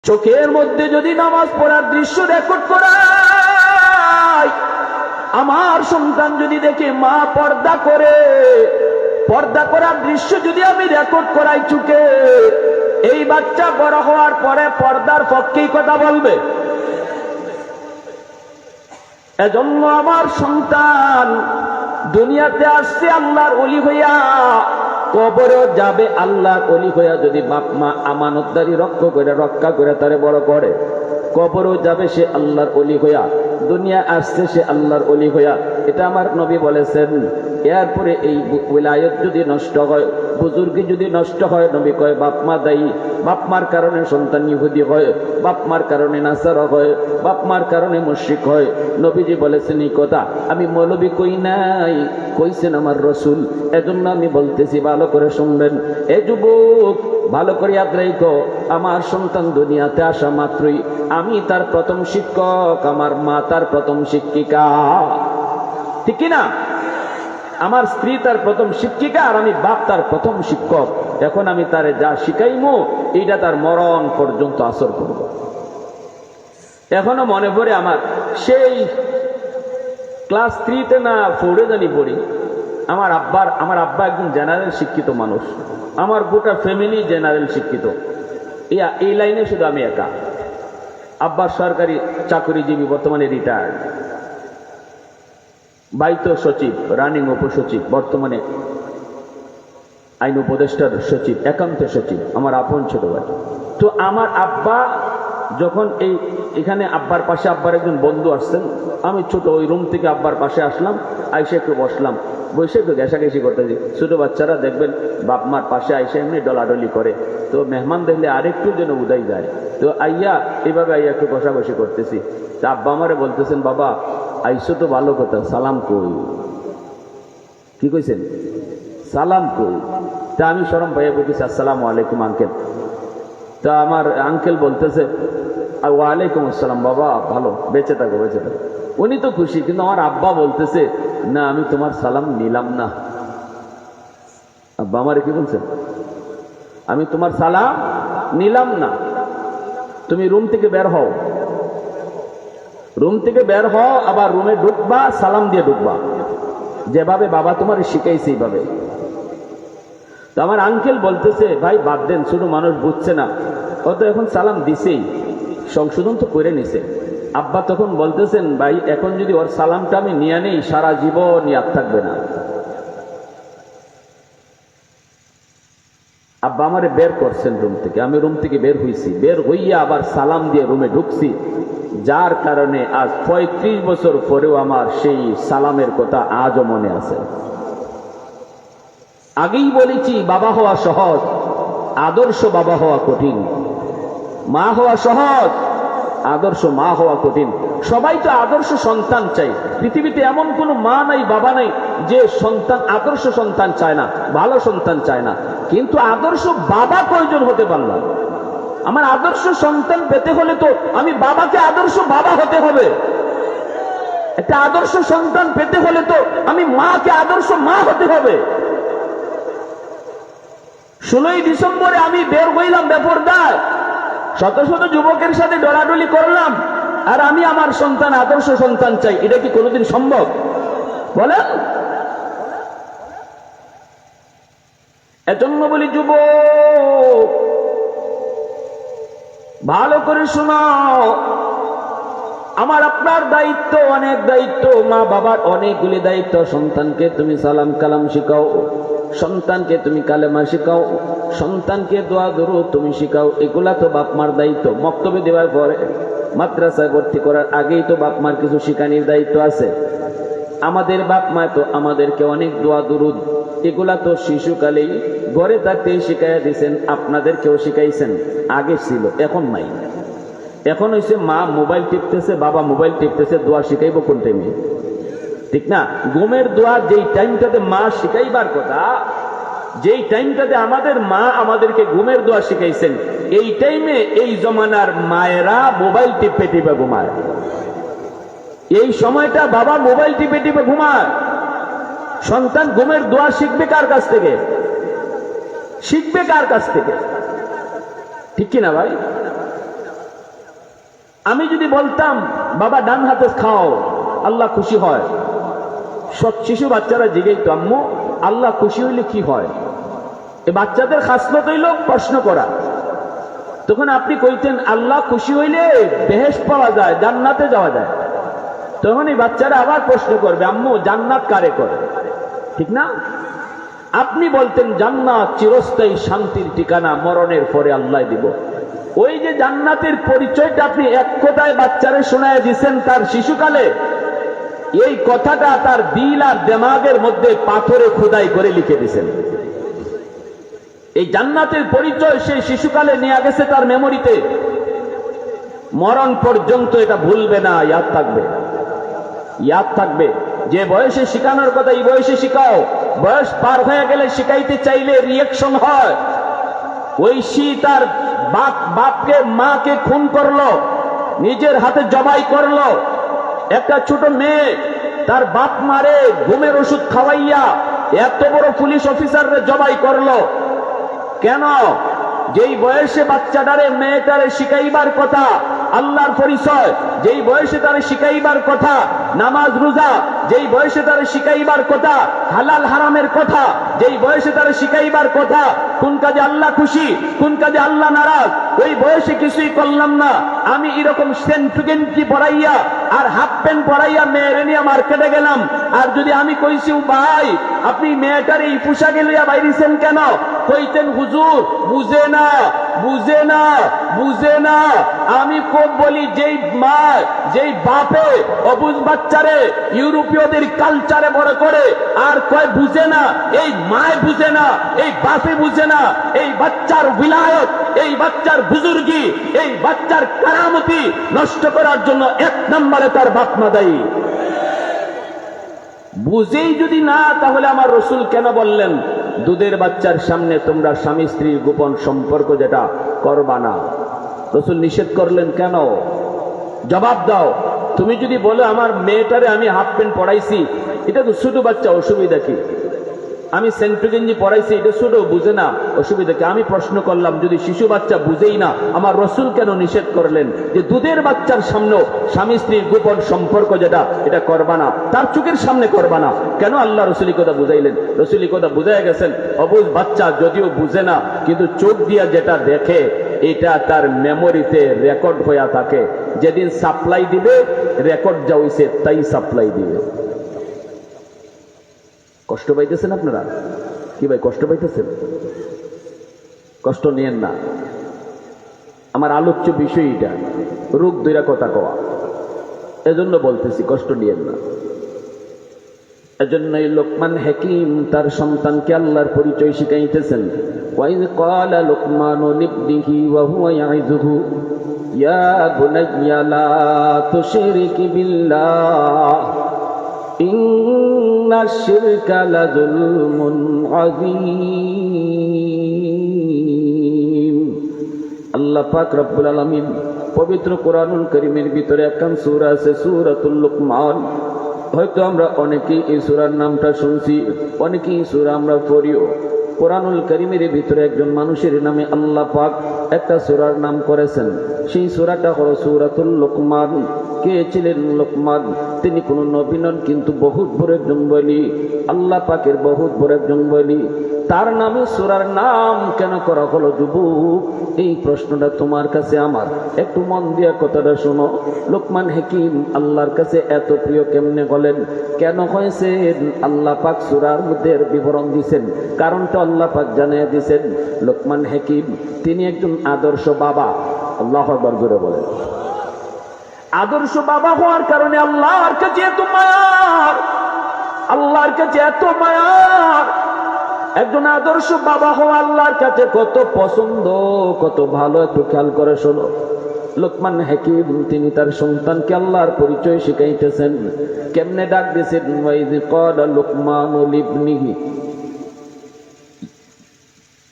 চোখের মধ্যে যদি নামাজ পড়ার দৃশ্য রেকর্ড করাই, আমার সন্তান যদি দেখে মা পর্দা করে, পর্দা করার দৃশ্য যদি আমি রেকর্ড করাই চোখে, এই বাচ্চা বড় হওয়ার পরে পর্দার পক্ষেই কথা বলবে। এজন্য আমার সন্তান দুনিয়াতে আসছে আল্লাহর ওলি হইয়া, কবরেও যাবে আল্লাহর ওলি হইয়া। যদি বাপ মা আমানতদারি রক্ষা করে তারে বড় করে, কবরেও যাবে সে আল্লাহর ওলি হইয়া। দুনিয়া আসছে সে আল্লাহর ওলি হইয়া, এটা আমার নবী বলেছেন। এরপরে এই উলায়ত যদি নষ্ট হয়, বুজুর্গি যদি নষ্ট হয়, নবী কয় বাপ মা দায়ী। বাপ মার কারণে সন্তান ইহুদি হয়, বাপ মার কারণে নাসারা হয়, বাপ মার কারণে মুশরিক হয়। নবীজি বলেছেন এই কথা, আমি মৌলবী কই নাই, কইছেন আমার রসুল। এজন্য আমি বলতেছি, ভালো করে শুনবেন। এ যুবক, ভালো করে ইয়াদ রাখো, আমার সন্তান দুনিয়াতে আসা মাত্রই আমি তার প্রথম শিক্ষক, আমার মা তার প্রথম শিক্ষিকা, ঠিক কিনা? আমার স্ত্রী তার প্রথম শিক্ষিকা, আর আমি বাপ তার প্রথম শিক্ষক। এখন আমি তারে যা শিখাইমু, এইটা তার মরণ পর্যন্ত আসর করব। এখনো মনে পড়ে আমার সেই ক্লাস 3-তে না 4-এ জানি পড়ি, আমার আব্বা একজন জেনারেল শিক্ষিত মানুষ, আমার গোটা ফ্যামিলি জেনারেল শিক্ষিত। এই লাইনে শুধু আমি একা। আব্বার সরকারি চাকরিজীবী, বর্তমানে রিটায়ার্ড, বাইতো সচিব, রানিং উপসচিব, বর্তমানে আইন উপদেষ্টার সচিব, একান্ত সচিব, আমার আপন ছোট ভাই। তো আমার আব্বা যখন এখানে আব্বার পাশে আব্বার একজন বন্ধু আসছেন, আমি ছোট ওই রুম থেকে আব্বার পাশে আসলাম, আইসে একটু বসলাম, বসে একটু ঘেঁষাঘেঁষি করতেছি। ছোট বাচ্চারা দেখবেন বাপ মার পাশে আইসে এমনি ডলাডলি করে, তো মেহমান দেখলে আরেকটু যেন উদাই যায়। তো এইভাবে একটু বসাবসি করতেছি। তা আব্বা আমারে বলতেছেন, বাবা আইসো তো ভালো কথা, সালাম কই। কি কইছেন? সালাম কই। তা আমি শরম ভাইয়া বলতেছি, আসসালামু আলাইকুম আঙ্কেল। তা আমার আঙ্কেল বলতেছে, ওয়ালাইকুম আসসালাম বাবা, ভালো, বেঁচে থাকো বেঁচে থাকো। উনি তো খুশি, কিন্তু আমার আব্বা বলতেছে, না আমি তোমার সালাম নিলাম না। আব্বা আমারে কি বলছেন? আমি তোমার সালাম নিলাম না, তুমি রুম থেকে বের হও, রুম থেকে বের হও, আবার রুমে ঢুকবা, সালাম দিয়ে ঢুকবা, যেভাবে বাবা তোমার শিখাইছে এইভাবে। তো আমার আঙ্কেল বলতেছে, ভাই বাদ দেন, শুধু মানুষ বুঝছে না, ও তো এখন সালাম দিছেই, সংশোধন তো করে নিছে। আব্বা তখন বলতেছেন, ভাই এখন যদি ওর সালামটা আমি নিয়ে নেই, সারা জীবন ইয়াদ থাকবে না। আব্বা আমারে বের করছেন রুম থেকে, আমি রুম থেকে বের হইছি, বের হইয়া আবার সালাম দিয়ে রুমে ঢুকছি, যার কারণে আজ 35 বছর পরেও আমার সেই সালামের কথা আজও মনে আছে। আগেই বলেছি, বাবা হওয়া সহজ, আদর্শ বাবা হওয়া কঠিন। মা হওয়া সহজ, আদর্শ মা হওয়া কঠিন। সবাই তো আদর্শ সন্তান চাই। পৃথিবীতে এমন কোনো মা নাই, বাবা নাই যে সন্তান আদর্শ সন্তান চায় না, ভালো সন্তান চায় না। কিন্তু আদর্শ বাবা কয়জন হতে পারলাম? আমার আদর্শ সন্তান পেতে হলে তো আমি বাবাকে আদর্শ বাবা হতে হবে। একটা আদর্শ সন্তান পেতে হলে তো আমি মাকে আদর্শ মা হতে হবে। 16ই ডিসেম্বরে আমি বের হইলাম বেপরদায়, শত শত যুবকের সাথে ডলাডলি করলাম, আর আমি আমার সন্তান আদর্শ সন্তান চাই। এটা কি কোনোদিন সম্ভব বলেন? এজন্য বলি, যুবক ভালো করে শোনাও, আমার আপনার দায়িত্ব, অনেক দায়িত্ব, মা বাবার অনেকগুলি দায়িত্ব। সন্তানকে তুমি সালাম কালাম শিখাও, সন্তানকে তুমি কালেমা শিখাও, সন্তানকে দোয়া দরুদ তুমি শিখাও। এগুলা তো বাপ মার দায়িত্ব। মক্তবে দেওয়ার পরে, মাদ্রাসায় ভর্তি করার আগেই তো বাপ মার কিছু শিখানির দায়িত্ব আছে। আমাদের বাপ মা তো আমাদেরকে অনেক দোয়া দরুদ, এগুলা তো শিশুকালেই ঘরে থাকতেই শিখাইয়া দিয়েছেন, আপনাদেরকেও শিখাইছেন। আগে ছিল, এখন নাই। এখন হইছে মা মোবাইল টিপতেছে, বাবা মোবাইল টিপতেছে, দোয়া শিখাইব কোন টাইমে? ঠিক না? ঘুমের দোয়া যেই টাইমটাতে মা শিখাইবার কথা, যেই টাইমটাতে আমাদের মা আমাদেরকে ঘুমের দোয়া শিখাইছেন, এই টাইমে এই জমানার মায়েরা মোবাইল টিপে টিপে ঘুমায়। এই সময়টা বাবা মোবাইল টিপে টিপে ঘুমায়। সন্তান ঘুমের দোয়া শিখবে কার কাছ থেকে? শিখবে কার কাছ থেকে? ঠিক কিনা ভাই? আমি যদি বলতাম বাবা ডান হাতে খাও, আল্লাহ খুশি হয়, সব শিশু বাচ্চারা জিজ্ঞেস আম্মু আল্লাহ খুশি হইলে কি হয়? এই বাচ্চাদের খাসলত হইল প্রশ্ন করা। তখন আপনি কইতেন আল্লাহ খুশি হইলে বেহেশত পাওয়া যায়, জান্নাতে যাওয়া যায়। তখন এই বাচ্চারা আবার প্রশ্ন করবে আম্মু জান্নাত কারে করে, ঠিক না? আপনি বলতেন জান্নাত চিরস্থায়ী শান্তির ঠিকানা, মরণের পরে আল্লাহ দিব। ওই যে জান্নাতের পরিচয়টা আপনি এক কথায় বাচ্চারে শোনায় দিচ্ছেন তার শিশুকালে, এই কথাটা তার দিল আর দেমাগের মধ্যে পাথরে খোদাই করে লিখে দিয়েছেন। এই জান্নাতের পরিচয় সেই শিশুকালে নিয়ে গেছে তার মেমোরিতে, মরণ পর্যন্ত এটা ভুলবে না, ইয়াদ থাকবে, ইয়াদ থাকবে। যে বয়সে শিখানোর কথা এই বয়সে শিখাও, বয়স পার হয়ে গেলে শিখাইতে চাইলে রিয়েকশন হয়। ঐশী তার বাপকে মাকে খুন করলো, নিজের হাতে জবাই করলো। একটা ছোট মেয়ে তার বাপ মারে ঘুমের ওষুধ খাওয়াইয়া এত বড় পুলিশ অফিসাররে জবাই করলো। কেন? যেই বয়সে বাচ্চাটারে মেয়েটারে শিখাইবার কথা আল্লাহর পরিচয়, যেই বয়সে তারে শিখাইবার কথা নামাজ রোজা, যেই বয়সে তারে শিখাইবার কথা হালাল হারামের কথা, যেই বয়সে তারে শিখাইবার কথা কোন কাজে আল্লাহ খুশি কোন কাজে আল্লাহ নারাজ, ওই বয়সে কিছুই করলাম না। আমি এরকম সেন্টুগেন্টি পড়াইয়া আর হাফ প্যান্ট পড়াইয়া মেয়েরে নিয়ে মার্কেটে গেলাম, আর যদি আমি কইছি ভাই আপনি মেয়েটার এই পোশাকে লইয়া বাইরেছেন কেন, কইতেন হুজুর বুঝে না বুঝে না বুঝে না। আমি খুব বলি যেই মা যেই বাপে অবুঝ বাচ্চারে ইউরোপীয়দের কালচারে বড় করে আর কয় বুঝে না, এই মায় বুঝে না, এই বাপে বুঝে না, এই বাচ্চার বিলায়ত, এই বাচ্চার বুজুর্গি, এই বাচ্চার কারামতি নষ্ট করার জন্য এক নম্বরে তার বাপ মা দায়ী। বুঝেই যদি না, তাহলে আমার রসুল কেন বললেন দুধের বাচ্চার সামনে তোমরা স্বামী স্ত্রীর গোপন সম্পর্ক যেটা করবা না? রসুল নিষেধ করলেন কেন? জবাব দাও। তুমি যদি বলো আমার মেয়েটারে আমি হাফ প্যান্ট পড়াইছি, এটা তো ছোট বাচ্চা, অসুবিধা কি? আমি সেন্টু গেঞ্জি পড়াইছি, এটা ছোট, বুঝে না, অসুবিধা কি? আমি প্রশ্ন করলাম যদি শিশু বাচ্চা বুঝেই না, আমার রসুল কেন নিষেধ করলেন যে দুধের বাচ্চার সামনে স্বামী স্ত্রীর গোপন সম্পর্ক যেটা এটা করবা না, তার চোখের সামনে করবা না? কেন আল্লাহ রসুলি কথা বুঝাইলেন? রসুলি কথা বুঝাই গেছেন অবুঝ বাচ্চা যদিও বুঝে না, কিন্তু চোখ দিয়া যেটা দেখে এটা তার মেমোরিতে রেকর্ড হয়ে থাকে। যেদিন সাপ্লাই দিবে রেকর্ড যা হইছে তাই সাপ্লাই দিবে। কষ্ট পাইতেছেন আপনারা? কি ভাই কষ্ট পাইতেছেন? কষ্ট নিয়েন না। আমার আলোচ্য বিষয় এটা, রোগ দইরা কথা কওয়া, এজন্য বলতেছি কষ্ট নিয়েন না। এজন্যই লোকমান হাকিম তার সন্তানকে আল্লাহর পরিচয় শিখাইতেছেন। ওয়াইজ ক্বালা লুকমানু লিবনিহি ওয়া হুয়া ইয়াইযুহু ইয়া বুনাইয়া লা তুশরিক বিল্লাহ ইন্নাশ শিরকা লাযুলমুন আযীম। আল্লাহ পাক রব্বুল আলামিন পবিত্র কোরআনুল কারীমের ভিতরে একখান সূরা আছে, সূরাতুল লুকমান। হয়তো আমরা অনেকেই এই সূরার নামটা শুনছি, অনেকেই সূরা আমরা পড়িও। কোরআনুল কারীমের ভিতরে একজন মানুষের নামে আল্লাহ পাক একটা সূরার নাম করেছেন, সেই সূরাটা হলো সূরাতুল লুকমান। কে ছিলেন লোকমান? তিনি কোন নবী নন, কিন্তু বহুত বড় একজন বলি, আল্লাহ পাকের বহুত বড় একজন বলি। তার নামে সূরার নাম কেন করা হলো যুবক? এই প্রশ্নটা তোমার কাছে আমার, একটু মন দিয়া কথাটা শোনো। লোকমান হাকিম আল্লাহর কাছে এত প্রিয় কেমনে বলেন? কেন হয়েছে? আল্লাহ পাক সূরার মধ্যে বিবরণ দিয়েছেন, কারণটা আল্লাহ পাক জানিয়ে দিয়েছেন। লোকমান হাকিম তিনি একজন আদর্শ বাবা। আল্লাহু আকবার জোরে বলেন। আদর্শ বাবা হওয়ার কারণে আল্লাহর কাছে এত মায়ার, আল্লাহর কাছে এত মায়ার। একজন আদর্শ বাবা হওয়া আল্লাহর কাছে কত পছন্দ, কত ভালো। একটু খেয়াল করে শোনো। লোকমান হাকিম তিনি তার সন্তানকে আল্লাহর পরিচয় শিখাইতেছেন। কেমনে ডাক দিয়েছেন? ওয়াইজ ক্বালা লুকমানু লিবনিহি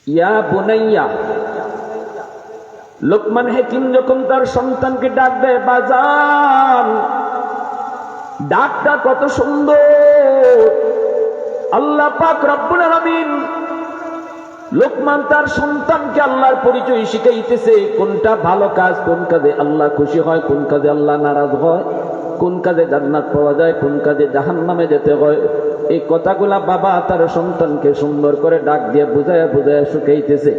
ইয়া বুনাইয়া। লোকমান হাকিম যখন তার সন্তানকে ডাক দেয় বাজান, ডাকটা কত সুন্দর। আল্লাহ পাক রব্বুল আলামিন লোকমান তার সন্তানকে আল্লাহর পরিচয় শিখাইতেছে, কোনটা ভালো কাজ, কোন কাজে আল্লাহ খুশি হয়, কোন কাজে আল্লাহ নারাজ হয়, কোন কাজে জান্নাত পাওয়া যায়, কোন কাজে জাহান্নামে যেতে হয়। এই কথাগুলা বাবা তার সন্তানকে সুন্দর করে ডাক দিয়ে বুঝায়া বুঝায়া শিখাইতেছে।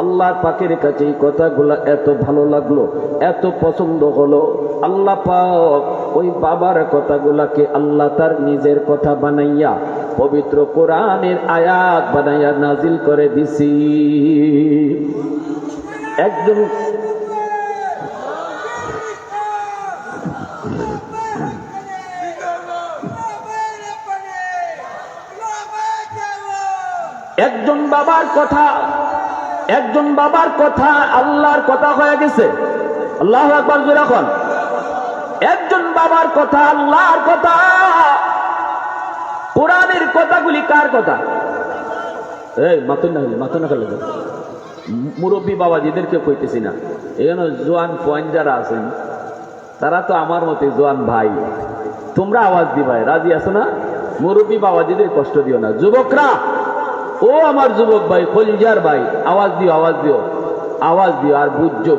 আল্লাহর পাকের কাছে এই কথাগুলা এত ভালো লাগলো, এত পছন্দ হলো, আল্লাহ পাক ওই বাবার কথাগুলাকে আল্লাহ তার নিজের কথা বানাইয়া পবিত্র কোরআনের আয়াত বানাইয়া নাজিল করে দিছি। একজন বাবার কথা আল্লাহর কথা হয়ে গেছে। আল্লাহু আকবার জোরে বল। একজন বাবার কথা আল্লাহর কথা। কোরআনের কথাগুলি কার কথা? এই মাথা না খেলে মুরব্বী বাবাজিদেরকে কইতেছি না, এখানে জোয়ান পয়েন্ট যারা আছেন তারা তো আমার মতে জোয়ান ভাই, তোমরা আওয়াজ দিবাই, রাজি আছো না? মুরব্বী বাবাজিদের কষ্ট দিও না। যুবকরা, ও আমার যুবক ভাই, কলিজার ভাই, আওয়াজ দিও, আওয়াজ দিও, আওয়াজ দিও। আর বুঝছো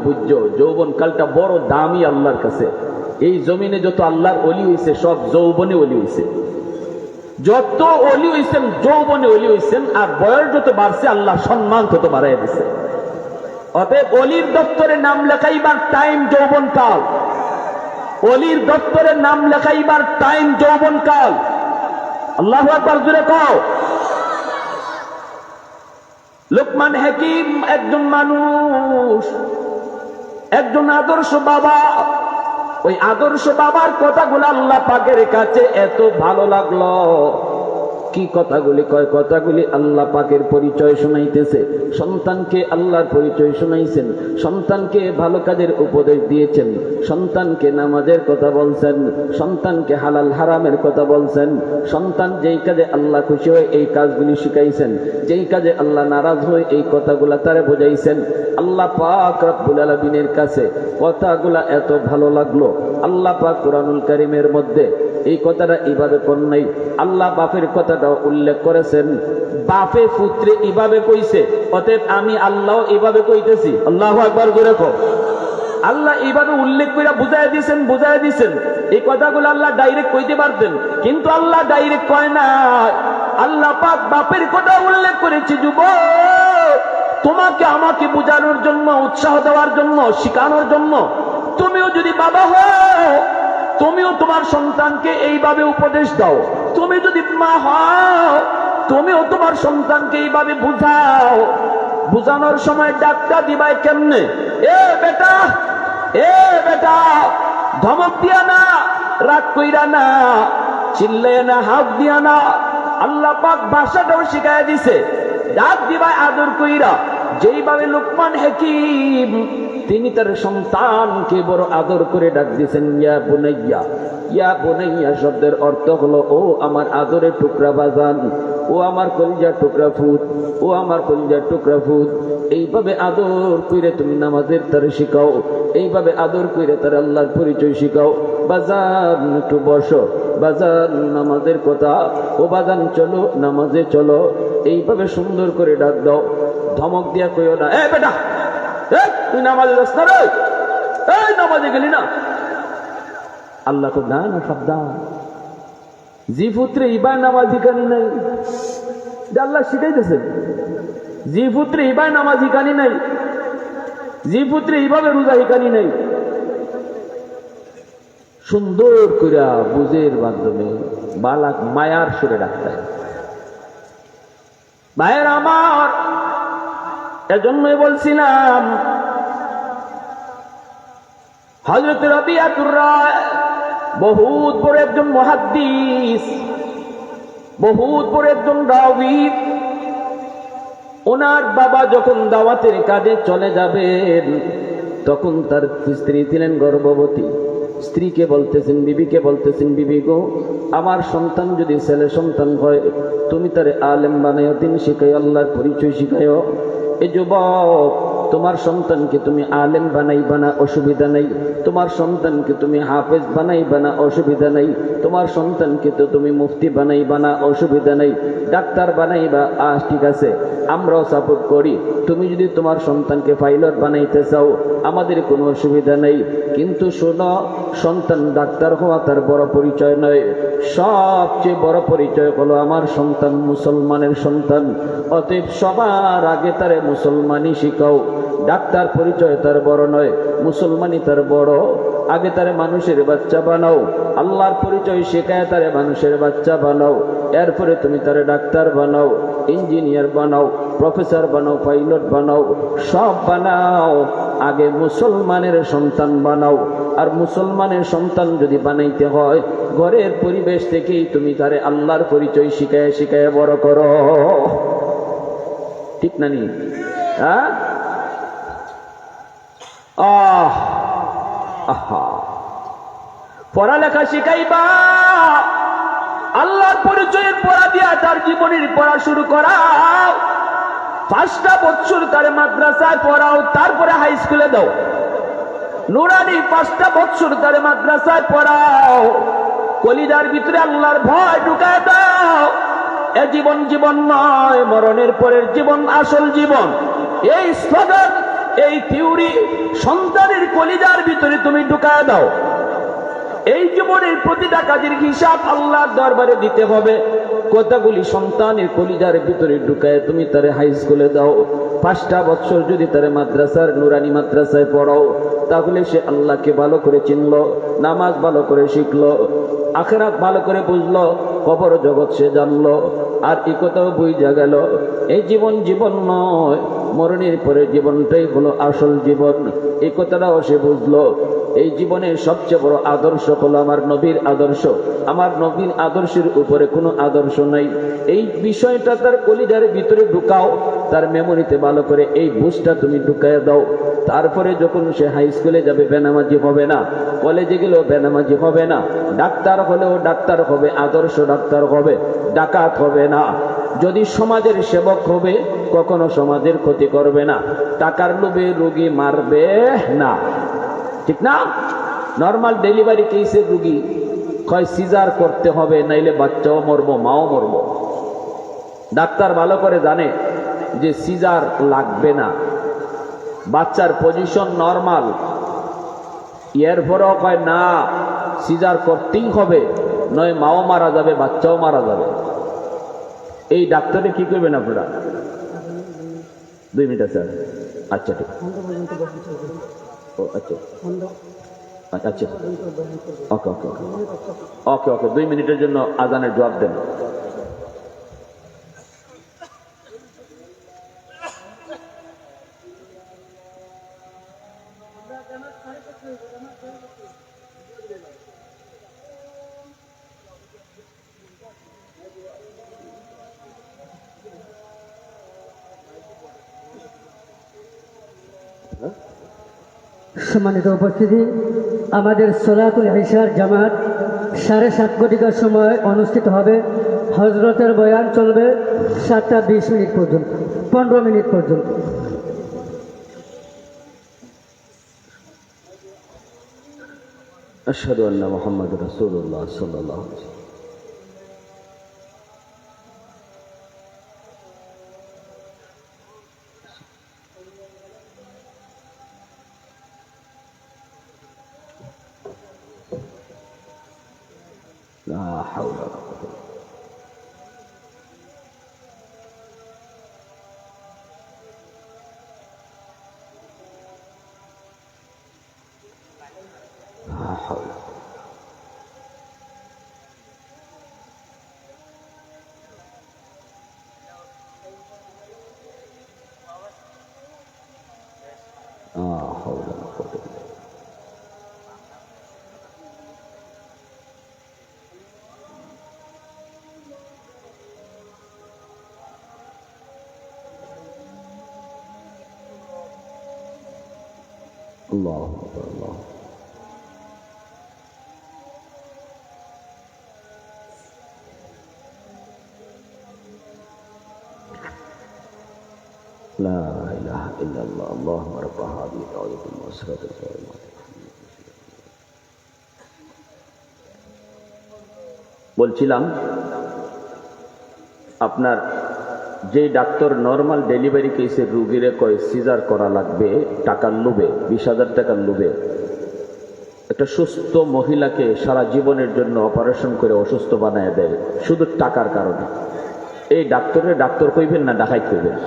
যৌবন কালটা বড় দামি আল্লাহর কাছে। এই জমিনে যত আল্লাহর অলি হইছে সব যৌবনে অলি হইছে। যত অলি হইছেন যৌবনে অলি হইছেন, আর বয়স যত বাড়ছে আল্লাহ সম্মান তত বাড়াই দিছে। অতএব অলির দপ্তরে নাম লেখাইবার টাইম যৌবন কাল, অলির দপ্তরে নাম লেখাইবার টাইম যৌবন কাল। আল্লাহু আকবার জোরে কও। লোকমান হাকিম একজন মানুষ, একজন আদর্শ বাবা। ওই আদর্শ বাবার কথাগুলো আল্লাহ পাকের কাছে এত ভালো লাগলো। কি কথাগুলি কয়? কথাগুলি আল্লাহ পাকের পরিচয় শোনাইতেছে। সন্তানকে আল্লাহর পরিচয় শোনাইছেন, সন্তানকে ভালো কাজের উপদেশ দিয়েছেন, সন্তানকে নামাজের কথা বলছেন, সন্তানকে হালাল হারামের কথা বলছেন, সন্তান যেই কাজে আল্লাহ খুশি হয় এই কাজগুলি শিখাইছেন, যেই কাজে আল্লাহ নারাজ হয় এই কথাগুলা তারে বোঝাইছেন। আল্লাহ পাক রব্বুল আলামিনের কাছে কথাগুলা এত ভালো লাগলো। আল্লাহ পাক কুরআনুল কারীমের মধ্যে এই কথাটা এইভাবে কোন নাই, আল্লাহ বাপের কথাটা উল্লেখ করেছেন, বাপে পুত্রে এইভাবে কইছে, অতএব আমি আল্লাহ এইভাবে কইতেছি। আল্লাহু আকবার জোরে কও। আল্লাহ এইভাবে উল্লেখ করে বুঝাই দিয়েছেন। এই কথাগুলো আল্লাহ ডাইরেক্ট কইতে পারতেন, কিন্তু আল্লাহ ডাইরেক্ট কয় না। আল্লাহ পাক বাপের কথা উল্লেখ করেছে। যুবক, তোমাকে আমাকে বোঝানোর জন্য, উৎসাহ দেওয়ার জন্য, শিখানোর জন্য, তুমিও যদি বাবা হও, তুমিও তোমার সন্তানকে এইভাবে উপদেশ দাও। তুমি যদি মা হও, তুমিও তোমার সন্তানকে এইভাবে বুঝাও। বুঝানোর সময় ডাক্তা দিবাই কেমনে? এ বেটা, ধমক দিয়া না, রাগ কইরা না, চিল্লাইয়া না, হাত দিয়া না। আল্লাহ পাক ভাষাটাও শিখাইয়া দিছে। ডাক দিবাই আদর কইরা। যেইভাবে লোকমান হাকিম তিনি তার সন্তানকে বড় আদর করে ডাক দিয়েছেন, ইয়া বুনাইয়া। ইয়া বুনাইয়া শব্দের অর্থ হলো ও আমার আদরের টুকরা বাজান, ও আমার কলিজার টুকরা ফুত, ও আমার কলিজার টুকরা ফুত। এইভাবে আদর কইরে তুমি নামাজের তার শিখাও, এইভাবে আদর কইরে তার আল্লাহর পরিচয় শিখাও। বাজান একটু বসো, বাজান নামাজের কথা, ও বাজান চলো নামাজে চলো। এইভাবে সুন্দর করে ডাক দাও। ধমক দিয়া কইও না, এ বেটা তুই নামাজে যাস না রে, এই নামাজে গেলি না। আল্লাহ তো না সাবধান, জি পুত্রে ইবার নামাজি কানি নাই, আল্লাহ শিখাইতেছেন। জি পুত্রে ইবার নামাজি কানি নাই, জি পুত্রে এইভাবে রোজা হিকানি নাই। সুন্দর কইরা বুঝের মাধ্যমে বালাক মায়ার সুরে ডাকতে। ভাইয়ের আমার, এজন্যই বলছিলাম হযরত রাবিয়াতুর রায় বহুত বড় একজন মুহাদ্দিস, বহুত বড় একজন রাবী। ওনার বাবা যখন দাওয়াতের কাজে চলে যাবেন, তখন তার স্ত্রী ছিলেন গর্ভবতী। স্ত্রীকে বলতেছেন, বিবিকে বলতেছেন, বিবি গো, আমার সন্তান যদি ছেলে সন্তান হয়, তুমি তারে আলেম বানাইও, দিন শিখাইও, আল্লাহর পরিচয় শিখাইও। এ যুবক, তোমার সন্তানকে তুমি আলেম বানাইবা না, অসুবিধা নেই। তোমার সন্তানকে তুমি হাফেজ বানাইবা না, অসুবিধা নেই। তোমার সন্তানকে তো তুমি মুফতি বানাইবা না, অসুবিধা নেই। ডাক্তার বানাইবা, ঠিক আছে, আমরাও সাপোর্ট করি। তুমি যদি তোমার সন্তানকে পাইলট বানাইতে চাও, আমাদের কোনো অসুবিধা নেই। কিন্তু শোনো, সন্তান ডাক্তার হওয়া তার বড় পরিচয় নয়। সবচেয়ে বড় পরিচয় হলো আমার সন্তান মুসলমানের সন্তান। অতএব সবার আগে তারে মুসলমানই শিখাও। ডাক্তার পরিচয় তার বড় নয়, মুসলমানই তার বড়। আগে তারে মানুষের বাচ্চা বানাও, আল্লাহর পরিচয় শেখায় তারে মানুষের বাচ্চা বানাও। এরপরে তুমি তারে ডাক্তার বানাও, ইঞ্জিনিয়ার বানাও, প্রফেসর বানাও, পাইলট বানাও, সব বানাও। আগে মুসলমানের সন্তান বানাও। আর মুসলমানের সন্তান যদি বানাইতে হয়, ঘরের পরিবেশ থেকেই তুমি তারে আল্লাহর পরিচয় শিখায় শিখায় বড় করো। ঠিক না নি? হ্যাঁ, পড়ালেখা শিখাইবা, আল্লাহর পরিচয়ের পড়া দিয়া তার জীবনের পড়া শুরু করাও। 5টা বছর তার মাদ্রাসায় পড়াও, তারপরে হাই স্কুলে দাও। নুরানি 5টা বছর তার মাদ্রাসায় পড়াও, কলিজার ভিতরে আল্লাহর ভয় ঢুকায় দাও। এ জীবন জীবন নয়, মরণের পরের জীবন আসল জীবন। এই স্লোগান, এই থিওরি সন্তানের কলিজার ভিতরে তুমি ঢুকায় দাও। এই জীবনের প্রতিটা কাজের হিসাব আল্লাহর দরবারে দিতে হবে। কথাগুলি সন্তানের কলিজার ভিতরে ঢুকায় তুমি তারে হাই স্কুলে দাও। 5টা বছর যদি তারে মাদ্রাসার নুরানি মাদ্রাসায় পড়াও, তাহলে সে আল্লাহকে ভালো করে চিনলো, নামাজ ভালো করে শিখলো, আখিরাত ভালো করে বুঝলো, কবর জগৎ সে জানলো। আর এই কথাও বুঝা গেল, এই জীবন জীবন নয়, মরণের পরে জীবনটাই হলো আসল জীবন। এই কথাটাও সে বুঝলো। এই জীবনের সবচেয়ে বড় আদর্শ হলো আমার নবীর আদর্শ। আমার নবীর আদর্শের উপরে কোনো আদর্শ নাই। এই বিষয়টা তার কলিজার ভিতরে ঢুকাও, তার মেমোরিতে ভালো করে এই বুঝটা তুমি ঢুকায় দাও। তারপরে যখন সে হাই স্কুলে যাবে, বেনামাজি হবে না, কলেজে গেলেও বেনামাজি হবে না, ডাক্তার হলেও ডাক্তার হবে, আদর্শ ডাক্তার হবে, ডাকাত হবে না। যদি সমাজের সেবক হবে, কখনো সমাজের ক্ষতি করবে না, টাকার লোভে রোগী মারবে না। ঠিক না? নর্মাল ডেলিভারি কেসের রোগী কয় সিজার করতে হবে, নাইলে বাচ্চাও মরবো, মাও মরবো। ডাক্তার ভালো করে জানে যে সিজার লাগবে না, বাচ্চার পজিশন নর্মাল। এরপরেও কয় না, সিজার করতেই হবে, নয় মাও মারা যাবে, বাচ্চাও মারা যাবে। এই ডাক্তারে কি করবেন আপনারা? 2 মিনিট স্যার। আচ্ছা ঠিক, ও আচ্ছা আচ্ছা, ওকে ওকে ওকে ওকে 2 মিনিটের জন্য আজানের জবাব দেন। সম্মানিত উপস্থিতি, আমাদের সলাতুল ইশার জামাত 7:30 ঘটিকার সময় অনুষ্ঠিত হবে। হজরতের বয়ান চলবে 7টা 20 মিনিট পর্যন্ত, 15 মিনিট পর্যন্ত। আশহাদু আন্না মুহাম্মাদুর রাসূলুল্লাহ সাল্লাল্লাহু আলাইহি ওয়াসাল্লাম। লা হাওলা ওয়ালা কুওয়াতা لا حول لا حول ولا قوة إلا بالله. الله أكبر الله. لا إله ইলাহা ইল্লাল্লাহ আল্লাহুম্মা রাব্বা হাযিহি দাওয়াতুল মুসরাতিল কারিমাহ। বলছিলাম আপনার যে ডাক্তার নর্মাল ডেলিভারি কেসের রুগীরে কয় সিজার করা লাগবে টাকার লোভে, 20,000 টাকার লোভে, একটা সুস্থ মহিলাকে সারা জীবনের জন্য অপারেশন করে অসুস্থ বানায় দেয় শুধু টাকার কারণে। এই ডাক্তারের ডাক্তার কইবেন না ডাকাইত কইবেন?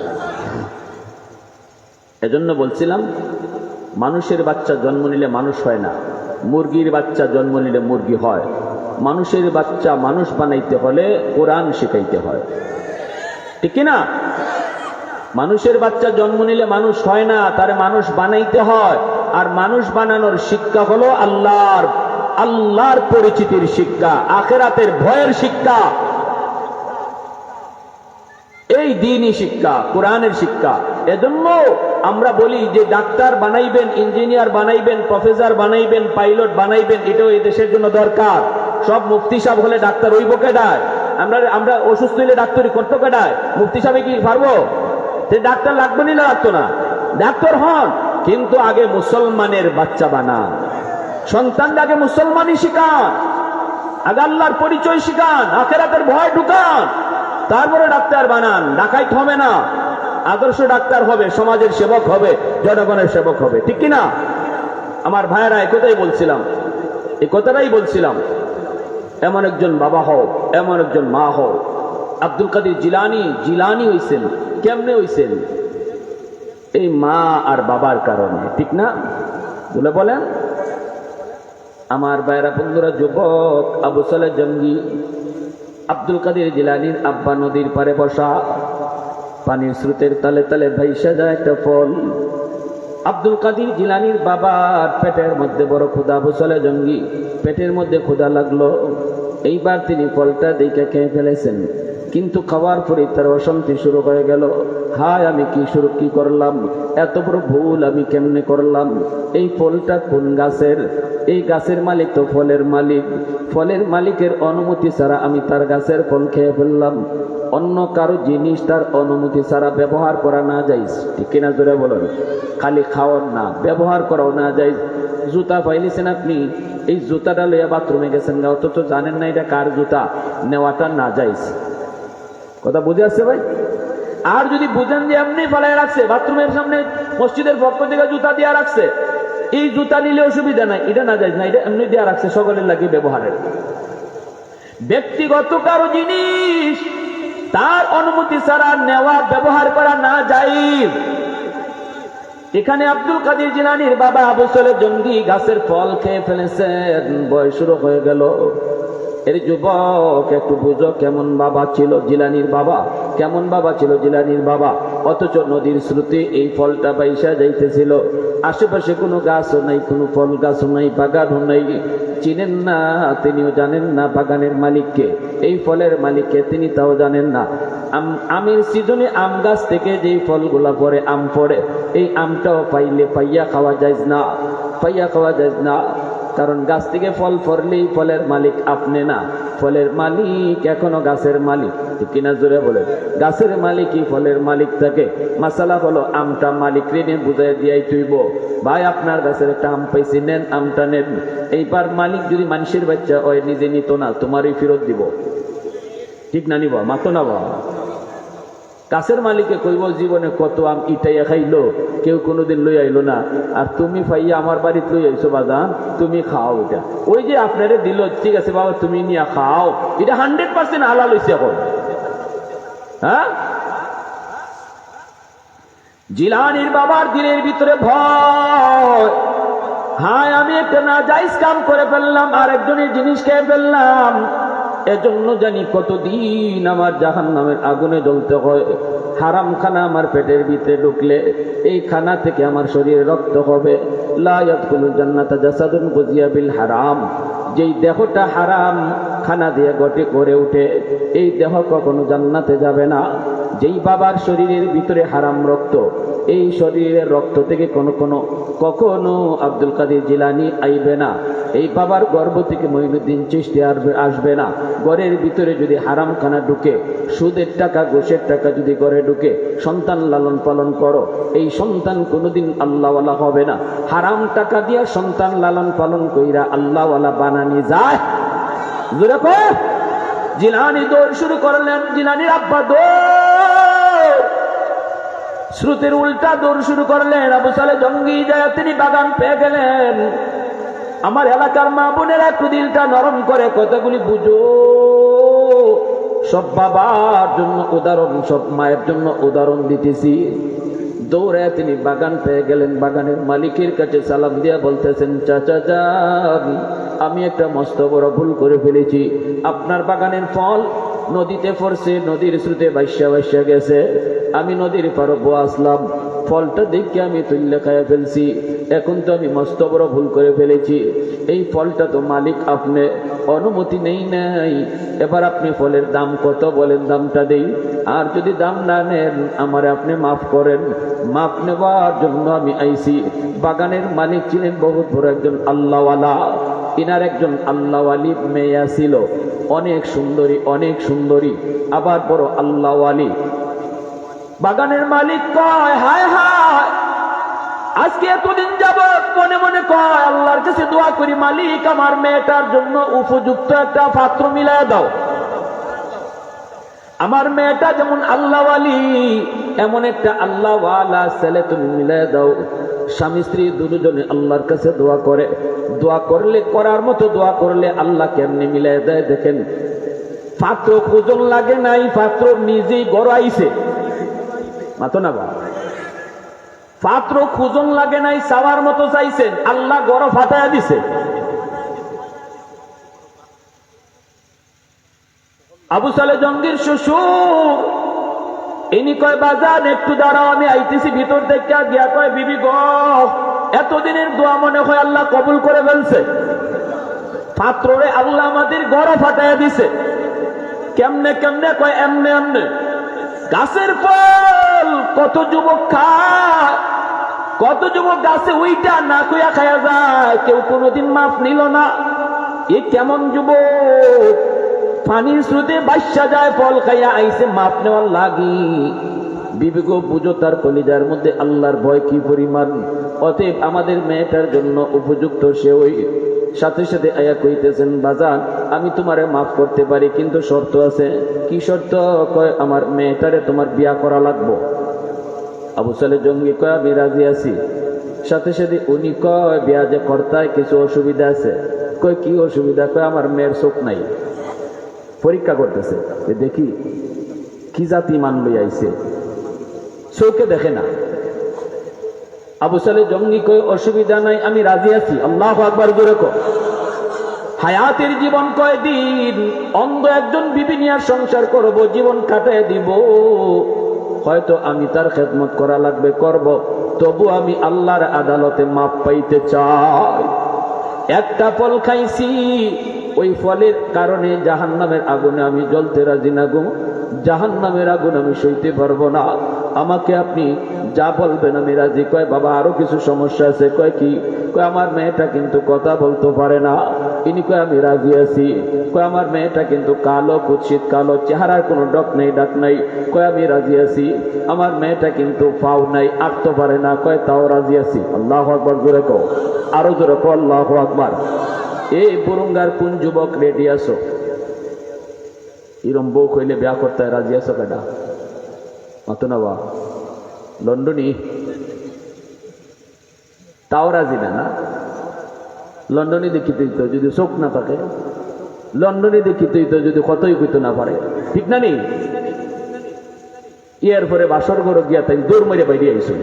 এজন্য বলছিলাম মানুষের বাচ্চা জন্ম নিলে মানুষ হয় না, মুরগির বাচ্চা জন্ম নিলে মুরগি হয়। মানুষের বাচ্চা মানুষ বানাইতে হলে কোরআন শিখাইতে হয়, ঠিক না? মানুষের বাচ্চা জন্ম নিলে মানুষ হয় না, তারে মানুষ বানাইতে হয়। আর মানুষ বানানোর শিক্ষা হলো আল্লাহর পরিচিতির শিক্ষা, আখিরাতের ভয়ের শিক্ষা, এই দ্বীনি শিক্ষা, কোরআনের শিক্ষা। এজন্য আমরা বলি যে ডাক্তার বানাইবেন, ইঞ্জিনিয়ার বানাইবেন, প্রফেসর বানাইবেন, পাইলট বানাইবেন, এটাও এই দেশের জন্য দরকার। সব মুফতি সাহেব হলে ডাক্তার হইব কেডায়? আমরা অসুস্থ হইলে ডাক্তারি করতো কেডায়? মুফতি সাহেব কি পারবো? সে ডাক্তার লাগবে না, লাগতো না, ডাক্তার হন, কিন্তু আগে মুসলমানের বাচ্চা বানান, সন্তানকে আগে মুসলমানই শিখান, আগে আল্লাহর পরিচয় শিখান, আখিরাতের ভয় ঢুকান, তারপরে ডাক্তার বানান। ডাকাইত হবে না, আদর্শ ডাক্তার হবে, সমাজের সেবক হবে, জনগণের সেবক হবে, ঠিক কিনা? আমার ভাইয়েরা এই কথাটাই বলছিলাম। এমন একজন বাবা হও, এমন একজন মা হও। আব্দুল কাদের জিলানি হইছেন, কেমনে হইছেন? এই মা আর বাবার কারণে, ঠিক না? বলেন আমার ভাইয়েরা, বন্ধুরা, যুবক আবু সালেহ জঙ্গি, আব্দুল কাদের জিলানির আব্বা নদীর পারে বসা, পানির স্রোতের তালে তালে ভাইসা যায় একটা ফল। আব্দুল কাদের জিলানির বাবার পেটের মধ্যে বড় ক্ষুধা, আবু সালেহ জঙ্গি পেটের মধ্যে ক্ষুধা লাগলো। এইবার তিনি ফলটা দেখে খেয়ে ফেলেছেন, কিন্তু খাওয়ার পরে তার অশান্তি শুরু হয়ে গেল। হায়, আমি কি করলাম? এত বড় ভুল আমি কেমনে করলাম? এই ফলটা কোন গাছের? এই গাছের মালিক তো ফলের মালিক, ফলের মালিকের অনুমতি ছাড়া আমি তার গাছের ফল খেয়ে ফেললাম। অন্য কারো জিনিস তার অনুমতি ছাড়া ব্যবহার করা না যাইজ, ঠিক কিনা? জোরে বলেন। খালি খাওয়ার না, ব্যবহার করাও না যাইজ। জুতা পাইলিছেন আপনি, এই জুতাটা লইয়া বাথরুমে গেছেন না, অথচ জানেন না এটা কার জুতা, নেওয়াটা না যাইজ। কথা বুঝে আসছে ভাই? আর যদি বুঝেন যে এমনি ফেলায় রাখছে, বাথরুমের সামনে মসজিদের পক্ষ থেকে জুতা দিয়া রাখছে, এই জুতা নিলে অসুবিধা নাই, এটা না যাইজ না, এটা এমনি দিয়া রাখছে সকলের লাগে ব্যবহারের। ব্যক্তিগত কারো জিনিস তার অনুমতি ছাড়া নেওয়া, ব্যবহার করা না যাইজ। এখানে আব্দুল কাদের জিলানির বাবা আবু সালেহ জঙ্গি গাছের ফল খেয়ে ফেলেছেন, বয়স শুরু হয়ে গেল। এর যুবক, একটু বুঝো কেমন বাবা ছিল জিলানির বাবা, কেমন বাবা ছিল জিলানির বাবা। অথচ নদীর স্রোতে এই ফলটা বাইসা যাইতেছিল, আশেপাশে কোনো গাছও নাই, কোনো ফল গাছও নাই, বাগানও নাই। চিনেন না, তিনিও জানেন না বাগানের মালিককে, এই ফলের মালিককে তিনি তাও জানেন না। আমের সিজনে আম গাছ থেকে যেই ফলগুলা পড়ে, আম পড়ে, এই আমটাও পাইয়া খাওয়া যায় না, কারণ গাছ থেকে ফল পড়লেই ফলের মালিক আপনি না, ফলের মালিক এখনো গাছের মালিক, ঠিক কিনা? জোরে বলেন। গাছের মালিকই ফলের মালিক থাকে। মাসালা হলো আমটা মালিক রেনে বুঝাই দিয়াই তুইব, ভাই আপনার গাছের একটা আম পাইছি, নেন আমটা নেন। এইবার মালিক যদি মানুষের বাচ্চা ওই নিজে নিত না, তোমারই ফেরত দিব, ঠিক না? নিব মাতো না বা গাছের মালিকে কইব জীবনে কত আম ইটাইয়া খাইলো, কেউ কোনোদিন লই আইলো না, আর তুমি পাইয়া আমার বাড়িতে লই আইছো বাজান, তুমি খাও এটা। ওই যে আপনারে দিল, ঠিক আছে বাবা তুমি নিয়ে খাও, এটা 100% হালাল হইছে এখন। হ্যাঁ, জিলানির বাবার দিলের ভিতরে ভয়, হায় আমি একটা নাজায়েজ কাম করে ফেললাম, আর একজনের জিনিস খেয়ে ফেললাম, এজন্য জানি কতদিন আমার জাহান্নামের আগুনে জ্বলতে হয়। হারাম খানা আমার পেটের ভিতরে ঢুকলে এই খানা থেকে আমার শরীরে রক্ত হবে। লা ইয়াদখুলুল জান্নাতা জাসাদুন গুযিয়া বিল হারাম, যেই দেহটা হারাম খানা দিয়ে গঠে করে উঠে, এই দেহ কখনো জান্নাতে যাবে না। যেই বাবার শরীরের ভিতরে হারাম রক্ত, এই শরীরের রক্ত থেকে কখনো আব্দুল কাদের জিলানী আইবে না। এই বাবার গর্ভ থেকে মঈনুদ্দিন চিশতি আসবে না। ঘরের ভিতরে যদি হারাম খানা ঢুকে, সুদের টাকা ঘুষের টাকা যদি ঘরে ঢুকে, সন্তান লালন পালন করো, এই সন্তান কোনোদিন আল্লাহওয়ালা হবে না। হারাম টাকা দিয়া সন্তান লালন পালন কইরা আল্লাহওয়ালা বানানি যায়? জোরে কর। জিলানী দৌড় শুরু করলেন, জিলানীর আব্বা দৌড়, শ্রুতির উল্টা দৌড় শুরু করলেন। আবু সালে জঙ্গি যায়, তিনি বাগান পেয়ে গেলেন। আমার এলাকার মা বোনের একটু দিলটা নরম করে কথাগুলি বুঝো। সব বাবার জন্য উদাহরণ, সব মায়ের জন্য উদাহরণ দিতেছি। দৌড়ে তিনি বাগান পেয়ে গেলেন। বাগানের মালিকের কাছে সালাম দিয়া বলতেছেন, চাচা যান, আমি একটা মস্ত বড় ভুল করে ফেলেছি। আপনার বাগানের ফল নদীতে পড়ছে, নদীর স্রোতে ভাইসা ভাইসা গেছে। আমি নদীর পাড়ে আসলাম, ফলটা দেখে আমি তুল্লে খাইয়া ফেলছি। এখন তো আমি মস্ত বড় ভুল করে ফেলেছি। এই ফলটা তো মালিক আপনি, অনুমতি নেই নাই। এবার আপনি ফলের দাম কত বলেন, দামটা দেই। আর যদি দাম না নেন আমারে আপনি মাফ করেন। মাফ নেওয়ার জন্য আমি আইছি। বাগানের মালিক ছিলেন বহুত বড় একজন আল্লাহওয়ালা। ইনার একজন আল্লাহওয়ালি মেয়ে ছিল, অনেক সুন্দরী, অনেক সুন্দরী, আবার বড় আল্লাহওয়ালি। বাগানের মালিক কয়, হায় হায়, আজকে এতদিন যাবৎ মনে মনে কয় আল্লাহর কাছে দোয়া করি, মালিক আমার মেয়েটার জন্য উপযুক্ত একটা পাত্র মিলায় দাও। আমার মেয়েটা যেমন আল্লাহওয়ালি, এমন একটা আল্লাহওয়ালা ছেলে তুমি মিলায় দাও। স্বামী স্ত্রী দুজনে আল্লাহর কাছে দোয়া করে। দোয়া করলে, করার মতো দোয়া করলে আল্লাহ কেমনে মিলায় দেয় দেখেন। পাত্র খুঁজন লাগে নাই, পাত্র নিজেই গড়াইছে। মাতো না বা, পাত্র খুঁজন লাগে নাই, চাওয়ার মতো চাইছেন, আল্লাহ গড় ফাটাইয়া দিছে। আবু সালে জঙ্গির শ্বশুর, ইনি কয় বাজান একটু দাঁড়াও, আমি আইতেছি ভিতর থেকে। গিয়া কয়, বিবি গো, এতদিনের দোয়া মনে হয় আল্লাহ কবুল করে ফেলছে। পাত্ররে আল্লাহ আমাদের গড় ফাটাইয়া দিছে। কেমনে কেমনে? কয় এমনে এমনে। গাছের ফল কত যুবক খায়, কত যুবক গাছে উইটা না কইয়া খায়া যায়, কেউ কোনোদিন মাফ নিল না। এ কেমন যুবক? পানির স্রোতে বাসা যায়, ফল খাইয়া আইসে মাফ নেওয়ার লাগি। বিবেক বুঝো তার কলিজার মধ্যে আল্লাহর ভয় কি পরিমাণ। অতএব আমাদের মেয়েটার জন্য উপযুক্ত সে ওই। সাথে সাথে আয়া কইতেছেন, বাজান আমি তোমারে মাফ করতে পারি, কিন্তু শর্ত আছে। কি শর্ত? কয় আমার মেয়েটারে তোমার বিয়া করা লাগবো। আবু সালে জঙ্গি কয়, আমি রাজি আছি। সাথে সাথে উনি কয়, বিয়া যে কর্তায় কিছু অসুবিধা আছে। কয় কি অসুবিধা? কয় আমার মেয়ের চোখ নাই। পরীক্ষা করতেছে, দেখি কি জাতি মান লই আইছে, চোখে দেখে না। আবু সালে জঙ্গি কয়, অসুবিধা নাই, আমি রাজি আছি। আল্লাহু আকবার জোরে কর। হায়াতের জীবন কয়দিন, অন্ধ একজন বিবি নিয়ে সংসার করব, জীবন কাটায় দিব। হয়তো আমি তার খেদমত করা লাগবে, করব, তবু আমি আল্লাহর আদালতে মাপ পাইতে চাই। একটা ফল খাইছি, ওই ফলের কারণে জাহান্নামের আগুনে আমি জ্বলতে রাজি না গো। জাহান্নামের আগুন আমি সইতে পারবো না। আমাকে আপনি যা বলবেন আমি রাজি। কয় বাবা আরো কিছু সমস্যা আছে। কয় কি? কয় আমার মেয়েটা কিন্তু কথা বলতে পারে না। ইনি কয় আমি রাজি আছি। কয় আমার মেয়েটা কিন্তু কালো, কুৎসিত কালো, চেহারার কোনো ডক নেই, ডাক নাই। কয় আমি রাজি আছি। আমার মেয়েটা কিন্তু পাও নাই, আঁকতে পারে না। কয় তাও রাজি আছি। আল্লাহু আকবার জোরে কও, আরো জোরে কও আল্লাহু আকবার। এই বুরুঙ্গার কোন যুবক রেডি আছো? এরম বউ কইলে বিয়া করতে রাজি আছো কেডা? মাতো না বা, লন্ডনী তাও রাজি না। না লন্ডনে দেখিতেই তো যদি চোখ না থাকে, লন্ডনে দেখিতেই তো যদি কতই কইতে না পারে, ঠিক না? নেই ইয়ার পরে বাসর ঘর গিয়া তাই দৌড় মেরে বাইরে আইসুন।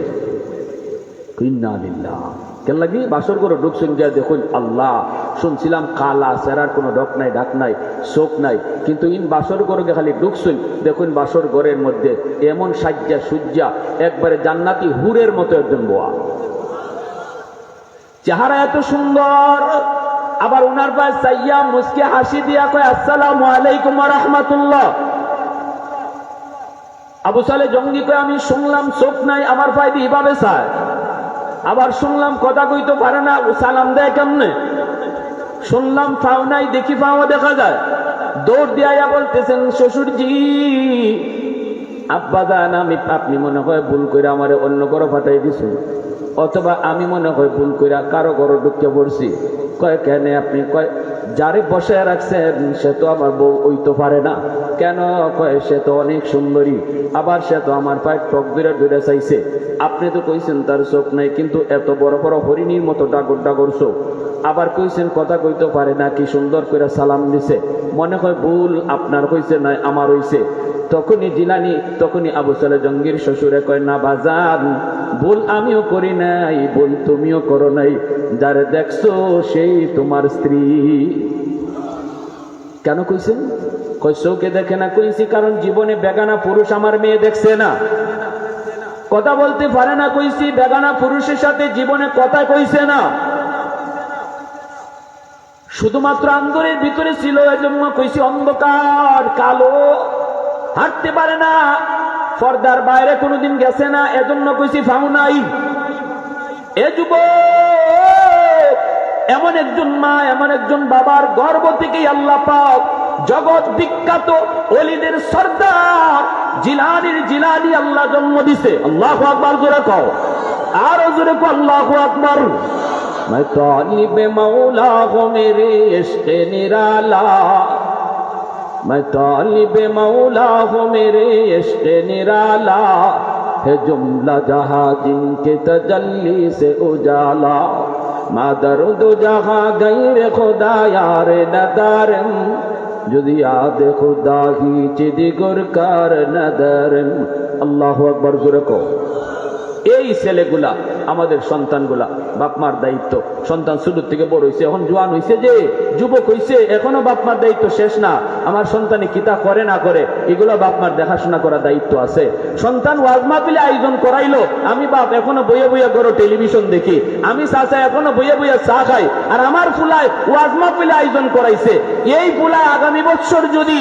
কেন লাগি বাসর ঘর ঢুকছেন গিয়া দেখুন, আল্লাহ শুনছিলাম কালা, চেরার কোনো ডক নাই, ডাক নাই, চোখ নাই, কিন্তু ইন বাসর ঘরে খালি ঢুকছেন দেখুন বাসর ঘরের মধ্যে এমন সাজ্জা সুজ্জা, একবারে জান্নাতি হুরের মতো একজন বোয়া, চেহারা এত সুন্দর। আবার ওনার পায়ে চাইয়া মুসকে হাসি দিয়া কয়, আসসালামু আলাইকুম ওয়া রাহমাতুল্লাহ। আবু সালে জঙ্গি কয়, আমি শুনলাম চোখ নাই, আমার পায়ে দিয়ে এভাবে চায়। আবার শুনলাম কথা কইতে পারে না, সালাম দেয় কেমনে? শুনলাম পাও নাই, দেখি পাও দেখা যায়। দৌড় দিয়া বলতেছেন, শ্বশুরজি আব্বাজান আপনি মনে হয় ভুল করে আমারে অন্য ঘরে পাঠাই দিছেন, অথবা আমি মনে হয় ভুল করে কারো ঘরে ঢুকে পড়ছি। কয় কেন? আপনি কয় যারে বসায় রাখছেন সে তো আমার বউ হইতে পারে না। কেন? কয় সে তো অনেক সুন্দরী, আবার সে তো আমার পায়ে টক দূরে চাইছে। আপনি তো কইছেন তার চোখ নাই, কিন্তু এত বড় বড় হরিণীর মতো ডাগর চোখ। আবার কইছেন কথা কইতে পারে না, কি সুন্দর করে সালাম দিছে। মনে হয় ভুল আপনার হইছে না আমার হইছে। তখনই আবু সালেহ জঙ্গির শ্বশুরে কয়, না বাজান, ভুল আমিও করি নাই, ভুল তুমিও করো নাই, যারে দেখছো সেই তোমার স্ত্রী। কেন কইছেন? কই চোখে দেখে না। কইছি কারণ জীবনে বেগানা পুরুষ আমার মেয়ে দেখছে না, কথা বলতে পারে না। কইছি বেগানা পুরুষের সাথে জীবনে কথা কইছে না, শুধুমাত্র আন্দরের ভিতরে ছিল, এজন্য কইছি অন্ধকার কালো, হাঁটতে পারে না, পর্দার বাইরে কোনোদিন গেছে না, এজন্য কইছি ফাউ নাই। এ যুবক, এমন একজন মা, এমন একজন বাবার গর্ভ থেকেই আল্লাহ পাক জগৎ বিখ্যাত ওলিদের সর্দার জিলানী আল্লাহ জন্ম দিছে। আল্লাহু আকবার জোরে কও, আরো জোরে কও আল্লাহু আকবার। मैं तालिब मौला हो मेरे इश्क़ निराला, मैं तालिब मौला हो मेरे इश्क़ निराला, है जुमला जहां जिनके तजल्ली से उजाला, मादर दो जहां गैर खुदा यार नदारम, যদি আদে খুদা হি চিদি গুরকার নদরম। আল্লাহু আকবার জোরে কও। এই ছেলেগুলা আমাদের সন্তানগুলা, বাপমার দায়িত্ব। সন্তান ছোট থেকে বড় হইছে, এখন জোয়ান হইছে, যে যুবক হইছে, এখনো বাপমার দায়িত্ব শেষ না। আমার সন্তানে কিতা করে না করে এগুলো বাপমার দেখাশোনা করার দায়িত্ব আছে। সন্তান ওয়াজ মাহফিলে আয়োজন করাইলো, আমি বাপ এখনো বইয়া বইয়া ঘরে টেলিভিশন দেখি, আমি চাচা এখনো বইয়া বইয়া চা খাই, আর আমার ফুলায় ওয়াজ মাহফিলে আয়োজন করাইছে। এই ফুলায় আগামী বছর যদি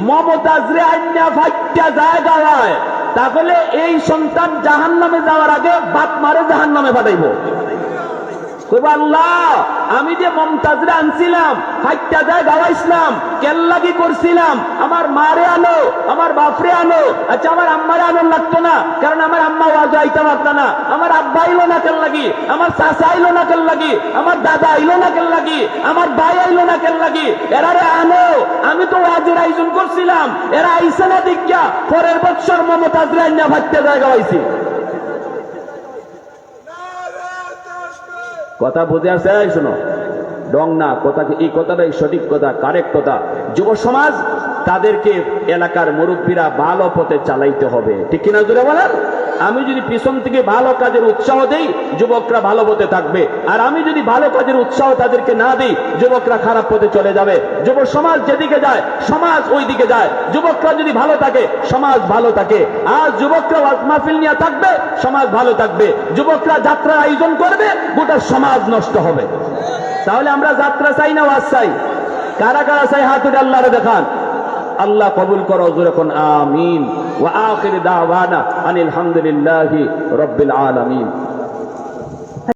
মমতাজরে আইনা ফাইটা জায়গা হয়, তাহলে এই সন্তান জাহান্নামে যাওয়ার আগে বাপ মারে জাহান্নামে পাঠাইবো। কইবা আল্লাহ, আমি যে মমতাজরে আনছিলাম, ফাইটা যায় গাওয়াইছিলাম, কেল্লাগি করছিলাম, আমার মারে আনো, আমার বাপরে আনো। আচ্ছা আমার আম্মারে আনোর লাগতো না, কারণ আমার আম্মা ওয়াজ আইতে পারত না। আমার আব্বা আইলো না কেন লাগি, আমার চাচা আইলো না কেন লাগি, আমার দাদা আইলো না কেন লাগি, আমার ভাই আইলো না কেন লাগি, এরারে আনো। আমি তো ওয়াজের আয়োজন করছিলাম, এরা আইসে না দীক্ষা, পরের বছর মমতাজরে আইনা ফাইটা যায় গাওয়াইছি। কথা বুঝে আসছে? শোনো, ডং না কথা, এই কথাটাই সঠিক কথা, কারেক্ট কথা। যুব সমাজ তাদেরকে এলাকার মুরব্বীরা ভালো পথে চালাইতে হবে, ঠিক কিনা জোরে বলেন? আমি যদি পিছন থেকে ভালো কাজের উৎসাহ দেই, যুবকরা ভালো পথে থাকবে, আর আমি যদি ভালো কাজের উৎসাহ তাদেরকে না দিই, যুবকরা খারাপ পথে চলে যাবে। যুব সমাজ যেদিকে যায় সমাজ ওই দিকে যায়। যুবকরা যদি ভালো থাকে সমাজ ভালো থাকে। আর যুবকরা ওয়াজ মাহফিল নিয়ে থাকবে, সমাজ ভালো থাকবে। যুবকরা যাত্রার আয়োজন করবে, গোটা সমাজ নষ্ট হবে। তাহলে আমরা যাত্রা চাই না ওয়াজ চাই? কারা কারা চাই হাত উঠে আল্লাহরে দেখান। আল্লাহ কবুল করো, জোরে কোন আমিন। ওয়া আখির দাওয়ানা আনিল হামদুলিল্লাহি রাব্বিল আলামিন।